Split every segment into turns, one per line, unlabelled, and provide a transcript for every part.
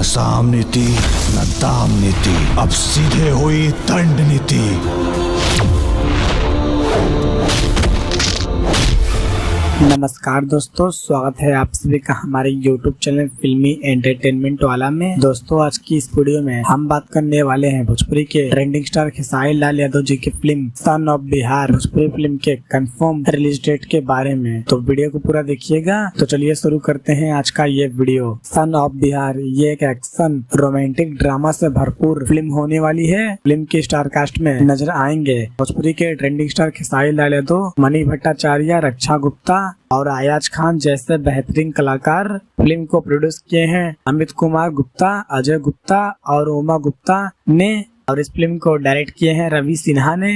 साम नीति न दाम नीति, अब सीधे हुई दंड नीति।
नमस्कार दोस्तों, स्वागत है आप सभी का हमारे YouTube चैनल फिल्मी एंटरटेनमेंट वाला में। दोस्तों आज की इस वीडियो में हम बात करने वाले हैं भोजपुरी के ट्रेंडिंग स्टार खेसारी लाल यादव जी की film son of Bihar Bhojpuri film के कंफर्म रिलीज डेट के बारे में। तो वीडियो को पूरा देखिएगा। तो चलिए शुरू करते हैं आज का ये वीडियो। सन ऑफ बिहार ये एक एक्शन रोमांटिक ड्रामा से भरपूर फिल्म होने वाली है। फिल्म के स्टार कास्ट में नजर आएंगे भोजपुरी के ट्रेंडिंग स्टार खेसारी लाल यादव, मणि भट्टाचार्य, रक्षा गुप्ता और अयाज खान जैसे बेहतरीन कलाकार। फिल्म को प्रोड्यूस किए हैं अमित कुमार गुप्ता, अजय गुप्ता और उमा गुप्ता ने, और इस फिल्म को डायरेक्ट किए हैं रवि सिन्हा ने।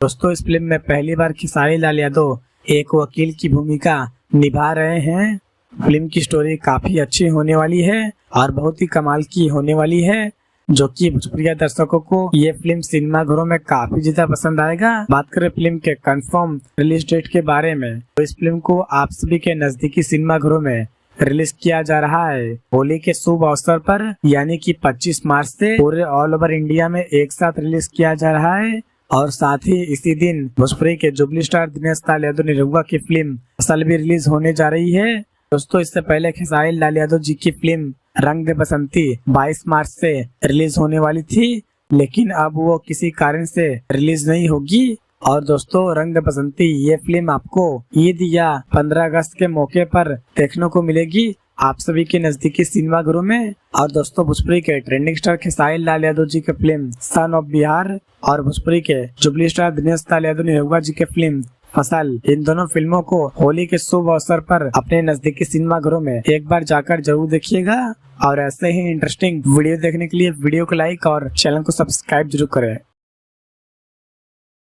दोस्तों इस फिल्म में पहली बार खेसारी लाल यादव एक वकील की भूमिका निभा रहे हैं। फिल्म की स्टोरी काफी अच्छी होने वाली है और बहुत ही कमाल की होने वाली है, जो कि भोजपुरी दर्शकों को ये फिल्म सिनेमा घरों में काफी ज्यादा पसंद आएगा। बात करें फिल्म के कंफर्म रिलीज डेट के बारे में, तो इस फिल्म को आप सभी के नजदीकी सिनेमा घरों में रिलीज किया जा रहा है होली के शुभ अवसर पर, यानी कि 25 मार्च से पूरे ऑल ओवर इंडिया में एक साथ रिलीज किया जा रहा है। और साथ ही इसी दिन भोजपुरी के जुबली स्टार दिनेश लाल यादव निरहुआ की फिल्म फसल भी रिलीज होने जा रही है। दोस्तों इससे पहले खेसारी लाल यादव जी की फिल्म रंग दे बसंती 22 मार्च से रिलीज होने वाली थी, लेकिन अब वो किसी कारण से रिलीज नहीं होगी। और दोस्तों रंग दे बसंती ये फिल्म आपको ईद या 15 अगस्त के मौके पर देखने को मिलेगी आप सभी के नजदीकी सिनेमा घरों में। और दोस्तों भोजपुरी के ट्रेंडिंग स्टार खेसारी लाल यादव जी की फिल्म सन ऑफ बिहार और भोजपुरी के जुबली स्टार दिनेश लाल यादव निरहुआ जी की फिल्म फसल, इन दोनों फिल्मों को होली के शुभ अवसर पर अपने नजदीकी सिनेमा घरों में एक बार जाकर जरूर देखिएगा। और ऐसे ही इंटरेस्टिंग वीडियो देखने के लिए वीडियो को लाइक और चैनल को सब्सक्राइब जरूर करें।